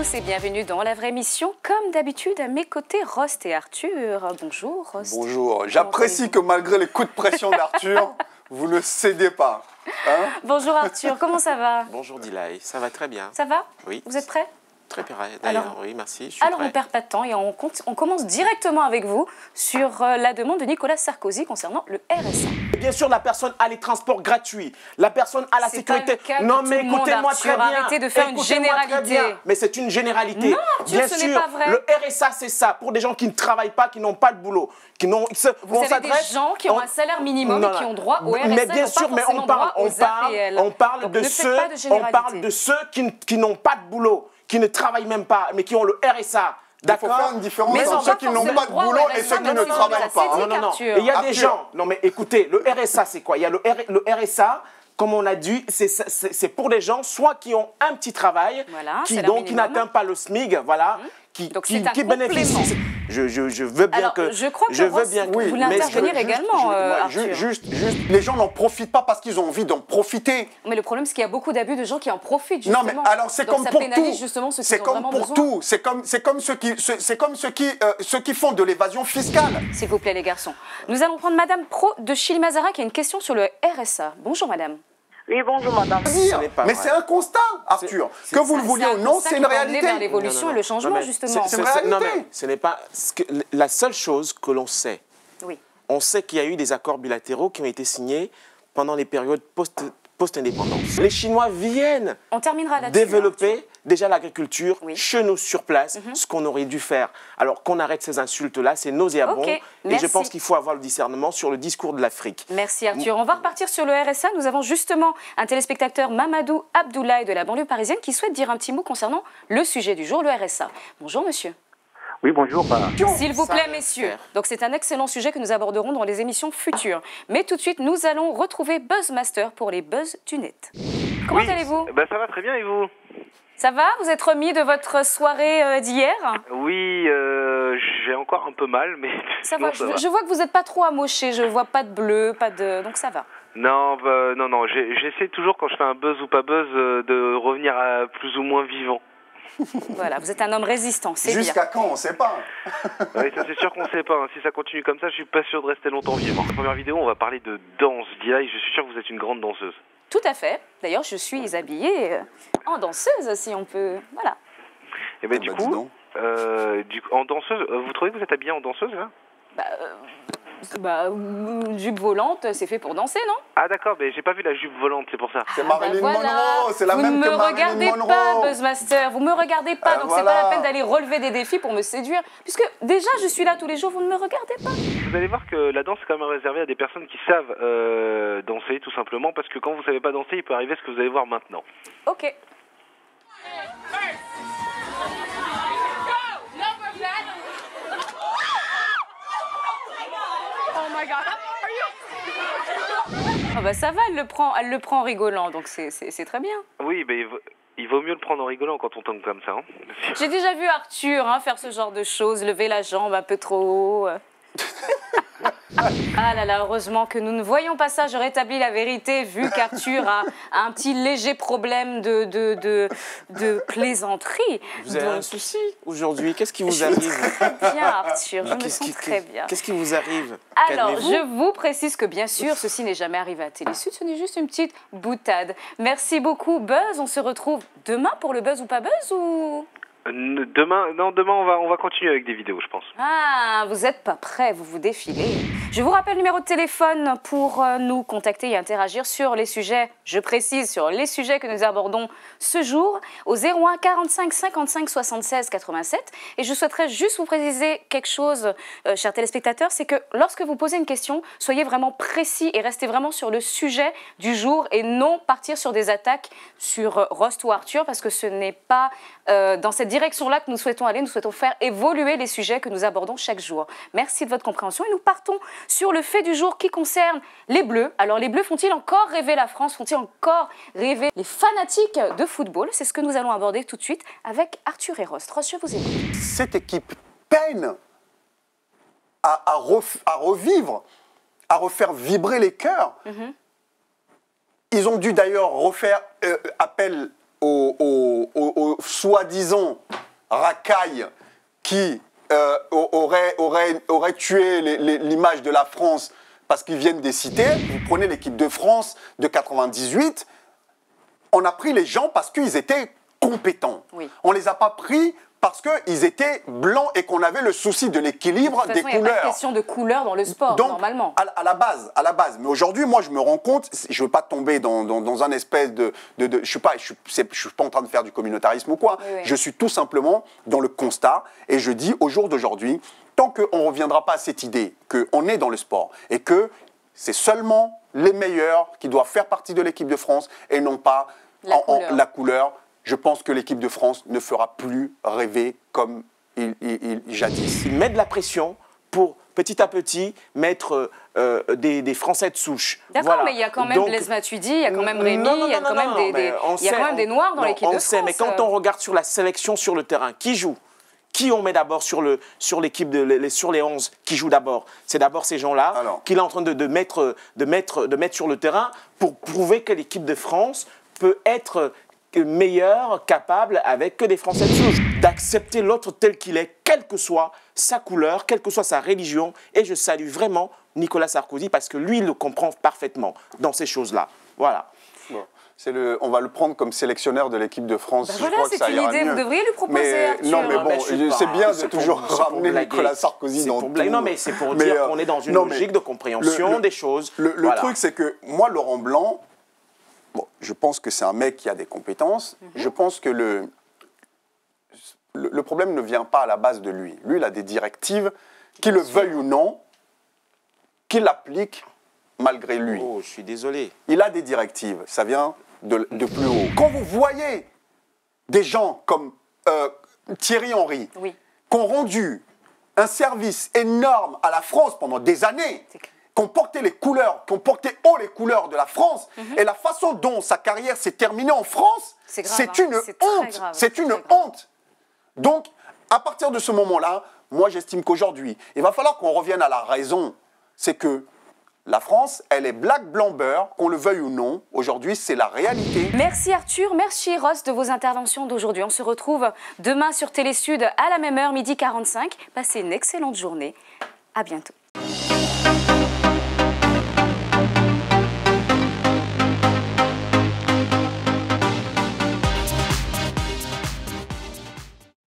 tous et bienvenue dans La Vraie Mission. Comme d'habitude, à mes côtés, Rost et Arthur. Bonjour, Rost. Bonjour. J'apprécie que malgré les coups de pression d'Arthur, vous ne cédez pas. Hein? Bonjour Arthur, comment ça va? Bonjour Dilay, ça va très bien. Ça va? Oui. Vous êtes prêts? Très prêt, d'ailleurs, oui, merci. Je suis Alors prêt. on ne perd pas de temps et on commence directement avec vous sur la demande de Nicolas Sarkozy concernant le RSA. Bien sûr, la personne a les transports gratuits, la personne a la sécurité. Non, mais écoutez-moi très bien. Arrêtez de faire une généralité. Mais c'est une généralité. Non, Arthur, bien ce sûr, n'est pas vrai. Le RSA, c'est ça, pour des gens qui ne travaillent pas, qui n'ont pas de boulot. Vous avez des gens qui ont un salaire minimum et qui ont droit au RSA. Mais bien sûr, mais on parle de ceux qui n'ont pas de boulot, qui ne travaillent même pas, mais qui ont le RSA. Il faut faire une différence entre ceux qui n'ont pas de boulot et ceux qui ne travaillent pas. Non. Il y a des gens. Non, mais écoutez, le RSA, c'est quoi? Il y a le RSA. Comme on a dit, c'est pour des gens soit qui ont un petit travail, voilà, qui n'atteint pas le SMIC, voilà, qui bénéficient. Je veux bien que... Je crois que vous voulez intervenir également, Arthur. Juste, les gens n'en profitent pas parce qu'ils ont envie d'en profiter. Mais le problème, c'est qu'il y a beaucoup d'abus de gens qui en profitent, justement. Non, mais alors c'est comme pour tout. C'est comme pour tout. C'est comme ceux qui font de l'évasion fiscale. S'il vous plaît, les garçons. Nous allons prendre Madame Pro de Chili-Mazara qui a une question sur le RSA. Bonjour, Madame. Oui, bonjour madame. Mais c'est un constat, Arthur. Que vous le vouliez ou non, c'est une réalité. Vers l'évolution et le changement, justement. C'est une réalité. Non, mais ce n'est pas... La seule chose que l'on sait, oui. On sait qu'il y a eu des accords bilatéraux qui ont été signés pendant les périodes post-indépendance. Les Chinois viennent développer déjà l'agriculture chez nous sur place, ce qu'on aurait dû faire. Alors qu'on arrête ces insultes-là, c'est nauséabond. Et je pense qu'il faut avoir le discernement sur le discours de l'Afrique. Merci Arthur. On va repartir sur le RSA. Nous avons justement un téléspectateur, Mamadou Abdoulaye de la banlieue parisienne, qui souhaite dire un petit mot concernant le sujet du jour, le RSA. Bonjour monsieur. Oui, bonjour. S'il vous plaît, messieurs. Donc, c'est un excellent sujet que nous aborderons dans les émissions futures. Mais tout de suite, nous allons retrouver Buzzmaster pour les buzz du net. Comment allez-vous? Ça va très bien, et vous? Ça va? Vous êtes remis de votre soirée d'hier? Oui, j'ai encore un peu mal, mais... Ça va. Je vois que vous n'êtes pas trop amoché. Je vois pas de bleu, pas de... Donc, ça va. Non, non. J'essaie toujours, quand je fais un buzz ou pas buzz, de revenir à plus ou moins vivant. Voilà, vous êtes un homme résistant, c'est bien. Jusqu'à quand, on ne sait pas. Oui, ça c'est sûr qu'on ne sait pas. Si ça continue comme ça, je suis pas sûr de rester longtemps vivant. Dans la première vidéo, on va parler de danse. Dilay, je suis sûr que vous êtes une grande danseuse. Tout à fait. D'ailleurs, je suis habillée en danseuse, si on peut... Voilà. Et bien du coup, en danseuse, vous trouvez que vous êtes habillée en danseuse, là? Une jupe volante, c'est fait pour danser, non? Ah d'accord, mais j'ai pas vu la jupe volante, c'est pour ça. C'est Marilyn Monroe, c'est la même que Marilyn Monroe. Vous ne me regardez pas, Buzzmaster, vous me regardez pas, donc c'est pas la peine d'aller relever des défis pour me séduire, puisque déjà je suis là tous les jours, vous ne me regardez pas. Vous allez voir que la danse est quand même réservée à des personnes qui savent danser, tout simplement, parce que quand vous savez pas danser, il peut arriver ce que vous allez voir maintenant. Ok. Oh bah ça va, elle le prend en rigolant, donc c'est très bien. Oui, mais il vaut mieux le prendre en rigolant quand on tombe comme ça. Hein. J'ai déjà vu Arthur faire ce genre de choses, lever la jambe un peu trop haut. Ah là là, heureusement que nous ne voyons pas ça. Je rétablis la vérité, vu qu'Arthur a un petit léger problème de plaisanterie. Vous avez un souci aujourd'hui? Qu'est-ce qui vous arrive? Très bien, Arthur, je me sens très bien. Qu'est-ce qui vous arrive? Alors, je vous précise que bien sûr, ceci n'est jamais arrivé à Télésud, ce n'est juste une petite boutade. Merci beaucoup, Buzz. On se retrouve demain pour le Buzz ou pas Buzz ou... Demain, on va continuer avec des vidéos, je pense. Ah, vous n'êtes pas prêts, vous vous défilez. Je vous rappelle le numéro de téléphone pour nous contacter et interagir sur les sujets, je précise, sur les sujets que nous abordons ce jour, au 01 45 55 76 87. Et je souhaiterais juste vous préciser quelque chose, chers téléspectateurs, c'est que lorsque vous posez une question, soyez vraiment précis et restez vraiment sur le sujet du jour et non partir sur des attaques sur Rost ou Arthur, parce que ce n'est pas dans cette direction-là que nous souhaitons aller. Nous souhaitons faire évoluer les sujets que nous abordons chaque jour. Merci de votre compréhension et nous partons sur le fait du jour qui concerne les Bleus. Alors les Bleus font-ils encore rêver la France? Font-ils encore rêver les fanatiques de football? C'est ce que nous allons aborder tout de suite avec Arthur et Rost. Rost, je vous écoute. Cette équipe peine à revivre, à refaire vibrer les cœurs. Ils ont dû d'ailleurs refaire appel aux soi-disant racailles qui auraient tué l'image de la France parce qu'ils viennent des cités. Vous prenez l'équipe de France de 98, on a pris les gens parce qu'ils étaient compétents. Oui. On ne les a pas pris parce qu'ils étaient blancs et qu'on avait le souci de l'équilibre des couleurs. Il n'y a pas de question de couleur dans le sport, donc, normalement. À la base. Mais aujourd'hui, moi, je me rends compte, je ne veux pas tomber dans un espèce de je ne suis pas en train de faire du communautarisme ou quoi. Oui. Je suis tout simplement dans le constat et je dis, au jour d'aujourd'hui, tant qu'on ne reviendra pas à cette idée qu'on est dans le sport et que c'est seulement les meilleurs qui doivent faire partie de l'équipe de France et non pas la couleur, je pense que l'équipe de France ne fera plus rêver comme jadis. Il met de la pression pour petit à petit mettre des Français de souche. D'accord, voilà. Mais il y a quand même Blaise Matuidi, il y a quand même Rémi, il y a quand même des Noirs dans l'équipe de France. On sait, mais quand on regarde sur la sélection sur le terrain, qui joue ? Qui on met d'abord sur l'équipe sur les 11 qui jouent d'abord? C'est d'abord ces gens-là qu'il est en train de mettre sur le terrain pour prouver que l'équipe de France peut être meilleure, capable, avec que des Français de souche, d'accepter l'autre tel qu'il est, quelle que soit sa couleur, quelle que soit sa religion. Et je salue vraiment Nicolas Sarkozy parce que lui, il le comprend parfaitement dans ces choses-là. Voilà. Bon. On va le prendre comme sélectionneur de l'équipe de France. Ben voilà, c'est une idée, vous devriez lui proposer. Non, mais bon, c'est bien de toujours ramener Nicolas Sarkozy dans tout. Non, mais c'est pour dire qu'on est dans une logique de compréhension des choses. Le truc, c'est que moi, Laurent Blanc, bon, je pense que c'est un mec qui a des compétences. Je pense que le problème ne vient pas à la base de lui. Lui, il a des directives, qu'il le veuille ou non, qu'il applique malgré lui. Oh, je suis désolé. Il a des directives, ça vient de plus haut. Quand vous voyez des gens comme Thierry Henry, qui ont rendu un service énorme à la France pendant des années, qui ont porté haut les couleurs de la France, et la façon dont sa carrière s'est terminée en France, c'est une honte. C'est une honte. Donc, à partir de ce moment-là, moi j'estime qu'aujourd'hui, il va falloir qu'on revienne à la raison. C'est que la France, elle est black, blanc, beurre, qu'on le veuille ou non. Aujourd'hui, c'est la réalité. Merci Arthur, merci Ross de vos interventions d'aujourd'hui. On se retrouve demain sur Télé Sud à la même heure, 12h45. Passez une excellente journée. À bientôt.